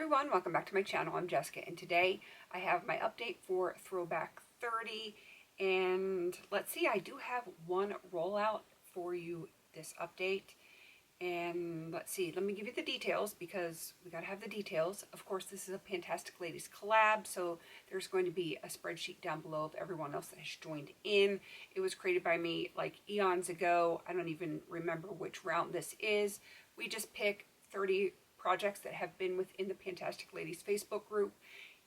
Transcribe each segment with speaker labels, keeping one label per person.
Speaker 1: everyone, welcome back to my channel. I'm Jessica, and today I have my update for Throwback 30, and let's see, I do have one rollout for you this update, and let's see, let me give you the details because we gotta have the details. Of course, this is a Fantastic Ladies collab, so there's going to be a spreadsheet down below of everyone else that has joined in. It was created by me like eons ago. I don't even remember which round this is. We just pick 30 projects that have been within the Fantastic Ladies Facebook group,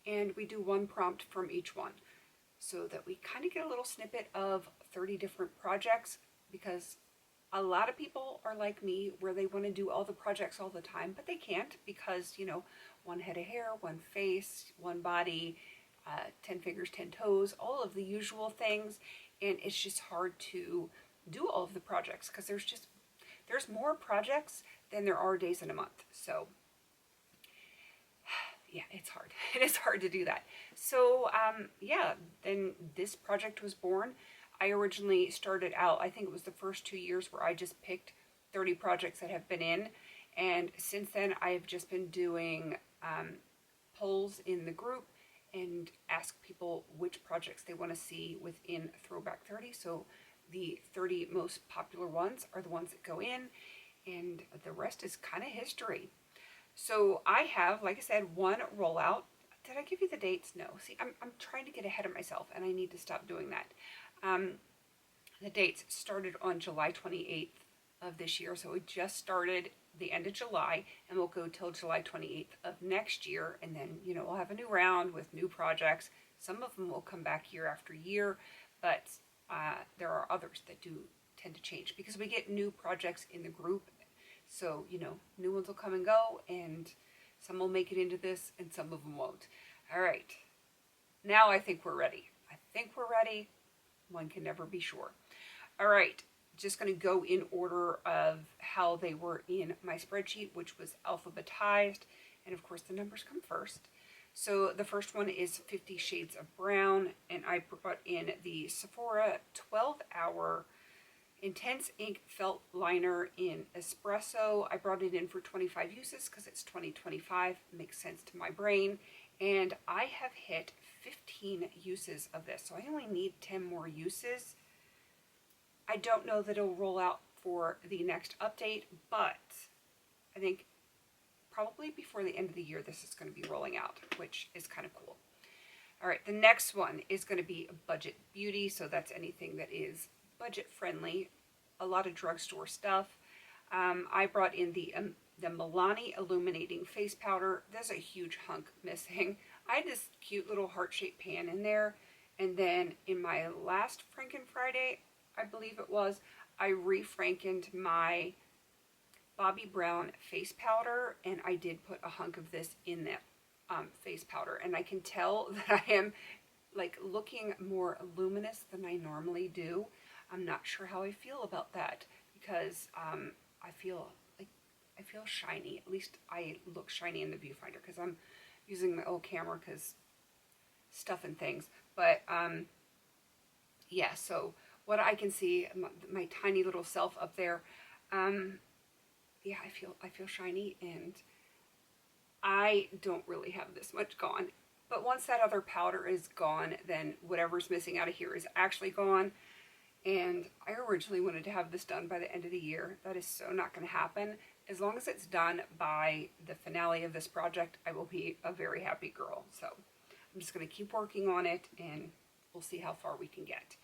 Speaker 1: and we do one prompt from each one so that we kind of get a little snippet of 30 different projects, because a lot of people are like me where they want to do all the projects all the time, but they can't because, you know, one head of hair, one face, one body, 10 fingers, 10 toes, all of the usual things, and it's just hard to do all of the projects because there's more projects than there are days in a month. So yeah, it's hard. It is hard to do that. So yeah, then this project was born. I originally started out, I think it was the first 2 years where I just picked 30 projects that have been in. And since then I've just been doing polls in the group and ask people which projects they want to see within Throwback 30. So the 30 most popular ones are the ones that go in, and the rest is kind of history. So I have, like I said, one rollout. Did I give you the dates? No. See, I'm trying to get ahead of myself, and I need to stop doing that. The dates started on July 28th of this year, so we just started the end of July, and we'll go till July 28th of next year, and then, you know, we'll have a new round with new projects. Some of them will come back year after year, but there are others that do tend to change because we get new projects in the group. So, you know, new ones will come and go, and some will make it into this and some of them won't. All right, now I think we're ready. I think we're ready. One can never be sure. All right, just going to go in order of how they were in my spreadsheet, which was alphabetized, and of course the numbers come first. So the first one is 50 Shades of Brown, and I brought in the Sephora 12-hour Intense Ink Felt Liner in Espresso. I brought it in for 25 uses because it's 2025. Makes sense to my brain. And I have hit 15 uses of this, so I only need 10 more uses. I don't know that it'll roll out for the next update, but I think probably before the end of the year this is going to be rolling out, which is kind of cool. All right, the next one is going to be Budget Beauty, so that's anything that is budget friendly, a lot of drugstore stuff. I brought in the Milani Illuminating Face Powder. There's a huge hunk missing. I had this cute little heart-shaped pan in there, and then in my last Franken Friday, I believe it was, I re-frankened my Bobbi Brown face powder, and I did put a hunk of this in that face powder, and I can tell that I am like looking more luminous than I normally do. I'm not sure how I feel about that because I feel shiny. At least I look shiny in the viewfinder because I'm using my old camera because stuff and things. But yeah, so what I can see, my tiny little self up there, yeah, I feel shiny, and I don't really have this much gone. But once that other powder is gone, then whatever's missing out of here is actually gone. And I originally wanted to have this done by the end of the year. That is so not going to happen. As long as it's done by the finale of this project, I will be a very happy girl. So I'm just going to keep working on it, and we'll see how far we can get.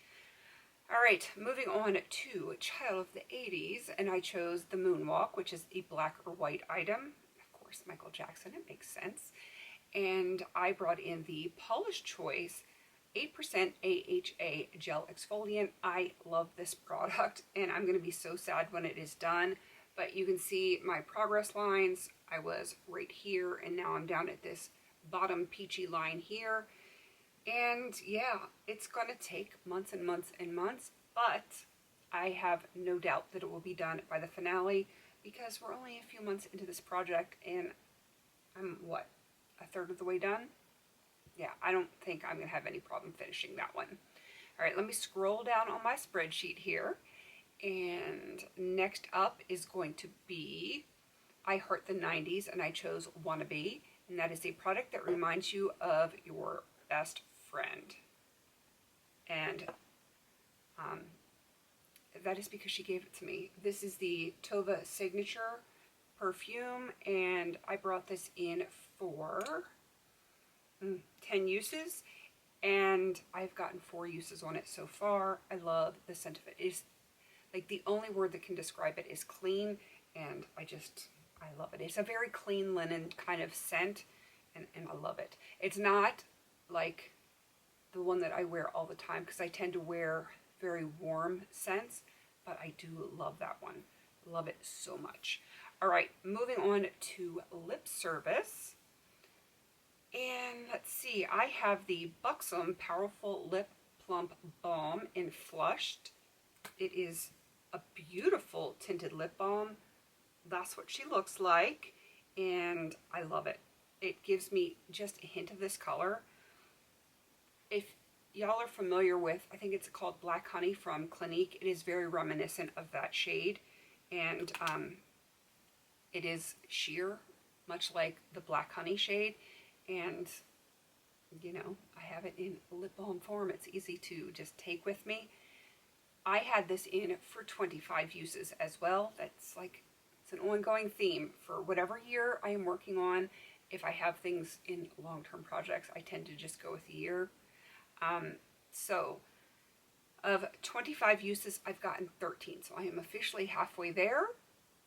Speaker 1: All right, moving on to Child of the 80s, and I chose the Moonwalk, which is a black or white item. Of course, Michael Jackson, it makes sense. And I brought in the Polish Choice 8% AHA Gel Exfoliant. I love this product, and I'm going to be so sad when it is done. But you can see my progress lines. I was right here, and now I'm down at this bottom peachy line here. And yeah, it's going to take months and months and months, but I have no doubt that it will be done by the finale because we're only a few months into this project, and I'm, what, a third of the way done? Yeah, I don't think I'm going to have any problem finishing that one. All right, let me scroll down on my spreadsheet here. And next up is going to be I Heart the 90s, and I chose Wannabe. And that is a product that reminds you of your best friend. And that is because she gave it to me. This is the Tova Signature perfume, and I brought this in for 10 uses, and I've gotten 4 uses on it so far. I love the scent of it. It's like the only word that can describe it is clean, and I love it. It's a very clean linen kind of scent, and I love it. It's not like the one that I wear all the time, because I tend to wear very warm scents, but I do love that one. Love it so much. All right, moving on to lip service. And let's see, I have the Buxom Powerful Lip Plump Balm in Flushed. It is a beautiful tinted lip balm. That's what she looks like, and I love it. It gives me just a hint of this color. If y'all are familiar with, I think it's called Black Honey from Clinique, it is very reminiscent of that shade, and it is sheer, much like the Black Honey shade, and you know, I have it in lip balm form. It's easy to just take with me. I had this in for 25 uses as well. That's like, it's an ongoing theme for whatever year I am working on. If I have things in long-term projects, I tend to just go with a year. So of 25 uses, I've gotten 13. So I am officially halfway there,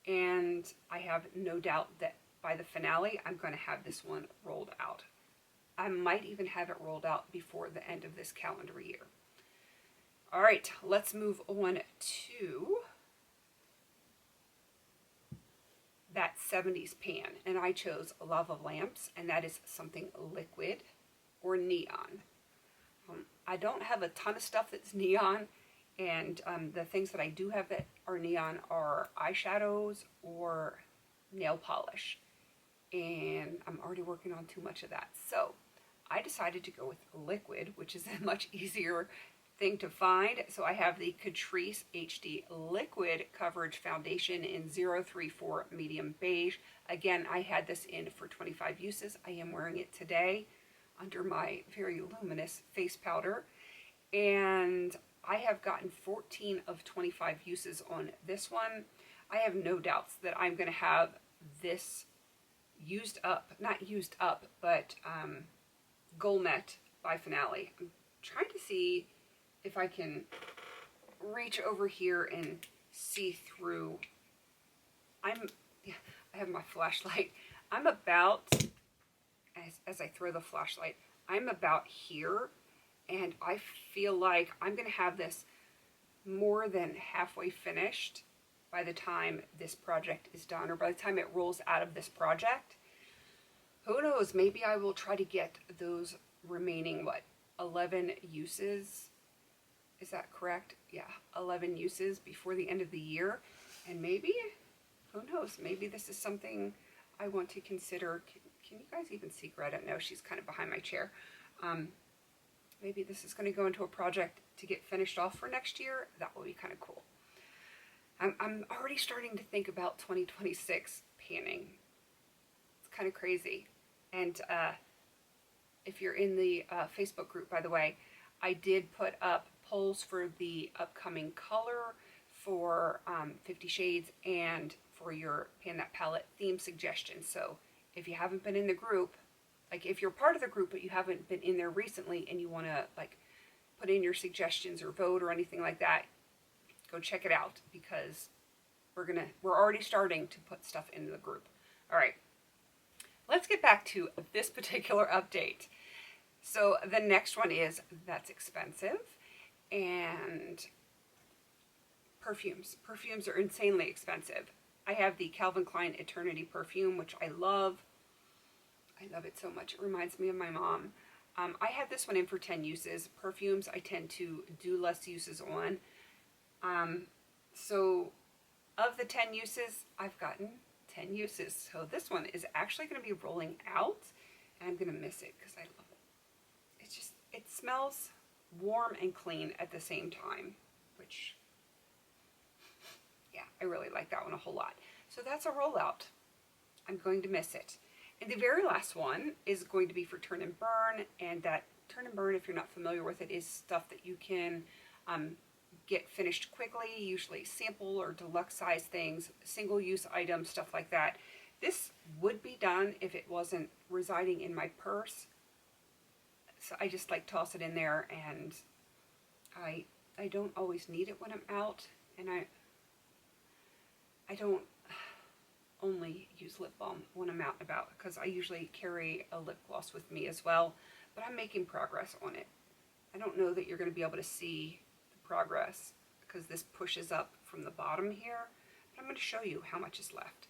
Speaker 1: and I have no doubt that by the finale, I'm going to have this one rolled out. I might even have it rolled out before the end of this calendar year. All right, let's move on to that 70s pan, and I chose Lava Lamps, and that is something liquid or neon. I don't have a ton of stuff that's neon, and the things that I do have that are neon are eyeshadows or nail polish, and I'm already working on too much of that. So I decided to go with liquid, which is a much easier thing to find. So I have the Catrice HD Liquid Coverage Foundation in 034 Medium Beige. Again, I had this in for 25 uses. I am wearing it today under my very luminous face powder, and I have gotten 14 of 25 uses on this one. I have no doubts that I'm going to have this used up, not used up, but goal met by finale. I'm trying to see if I can reach over here and see through. I have my flashlight. I'm about, as I throw the flashlight, I'm about here, and I feel like I'm going to have this more than halfway finished by the time this project is done, or by the time it rolls out of this project. Who knows, maybe I will try to get those remaining, 11 uses? Is that correct? Yeah, 11 uses before the end of the year. And maybe, who knows, maybe this is something I want to consider. Can you guys even see Greta? No, she's kind of behind my chair. Maybe this is going to go into a project to get finished off for next year. That will be kind of cool. I'm already starting to think about 2026 panning. It's kind of crazy. And if you're in the Facebook group, by the way, I did put up polls for the upcoming color for 50 Shades and for your Pan That Palette theme suggestions. So if you haven't been in the group, like if you're part of the group but you haven't been in there recently and you want to like put in your suggestions or vote or anything like that, go check it out, because we're already starting to put stuff into the group. All right, let's get back to this particular update. So the next one is That's Expensive, and perfumes. Perfumes are insanely expensive. I have the Calvin Klein Eternity perfume, which I love. I love it so much. It reminds me of my mom. I had this one in for 10 uses. Perfumes I tend to do less uses on. So of the 10 uses, I've gotten 10 uses. So this one is actually going to be rolling out, and I'm going to miss it because I love it. It's just, it smells warm and clean at the same time, which, yeah, I really like that one a whole lot. So that's a rollout. I'm going to miss it. And the very last one is going to be for turn and burn, and that turn and burn, if you're not familiar with it, is stuff that you can get finished quickly, usually sample or deluxe size things, single use items, stuff like that. This would be done if it wasn't residing in my purse. So I just like toss it in there, and I don't always need it when I'm out, and I don't only use lip balm when I'm out and about, because I usually carry a lip gloss with me as well, but I'm making progress on it. I don't know that you're going to be able to see the progress because this pushes up from the bottom here, but I'm going to show you how much is left.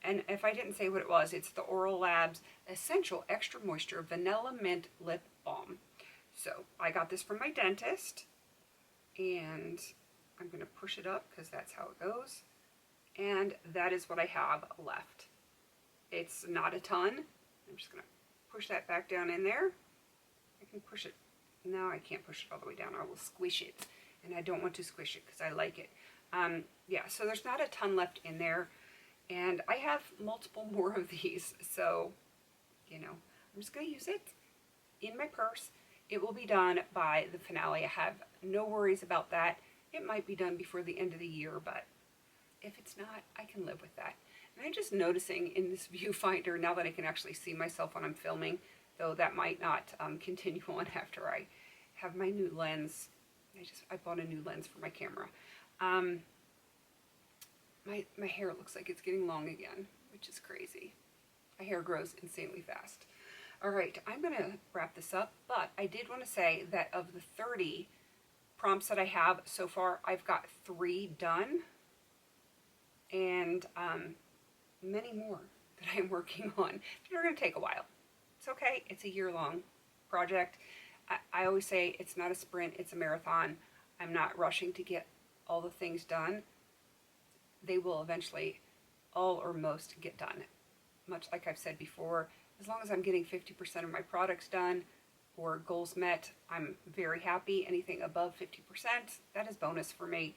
Speaker 1: And if I didn't say what it was, it's the Oral Labs Essential Extra Moisture Vanilla Mint Lip Balm. So I got this from my dentist, and I'm going to push it up because that's how it goes. And that is what I have left. It's not a ton. I'm just going to push that back down in there. I can push it. No, I can't push it all the way down. I will squish it. And I don't want to squish it because I like it. Yeah, so there's not a ton left in there. And I have multiple more of these. So, you know, I'm just going to use it in my purse. It will be done by the finale. I have no worries about that. It might be done before the end of the year, but if it's not, I can live with that. And I'm just noticing in this viewfinder, now that I can actually see myself when I'm filming, though that might not continue on after I have my new lens. I bought a new lens for my camera. My hair looks like it's getting long again, which is crazy. My hair grows insanely fast. All right, I'm going to wrap this up, but I did want to say that of the 30 prompts that I have so far, I've got 3 done, and many more that I'm working on. They're going to take a while. It's okay. It's a year-long project. I always say it's not a sprint, it's a marathon. I'm not rushing to get all the things done. They will eventually, all or most, get done. Much like I've said before, as long as I'm getting 50% of my products done or goals met, I'm very happy. Anything above 50%, that is bonus for me.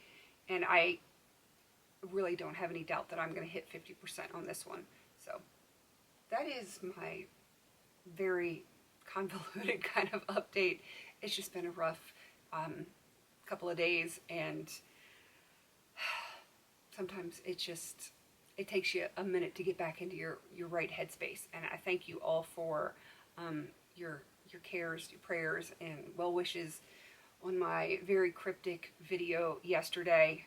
Speaker 1: And I really don't have any doubt that I'm going to hit 50% on this one. So that is my very convoluted kind of update. It's just been a rough couple of days, and sometimes it takes you a minute to get back into your right headspace. And I thank you all for your cares, your prayers, and well wishes on my very cryptic video yesterday.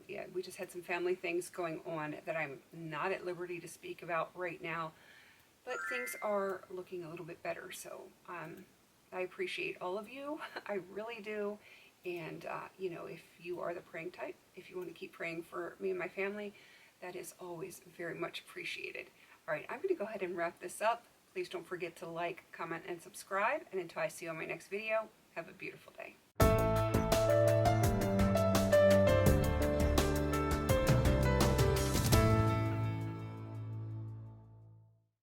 Speaker 1: Yeah, we just had some family things going on that I'm not at liberty to speak about right now, but things are looking a little bit better. So I appreciate all of you. I really do. And, you know, if you are the praying type, if you want to keep praying for me and my family, that is always very much appreciated. All right, I'm going to go ahead and wrap this up. Please don't forget to like, comment, and subscribe. And until I see you on my next video, have a beautiful day.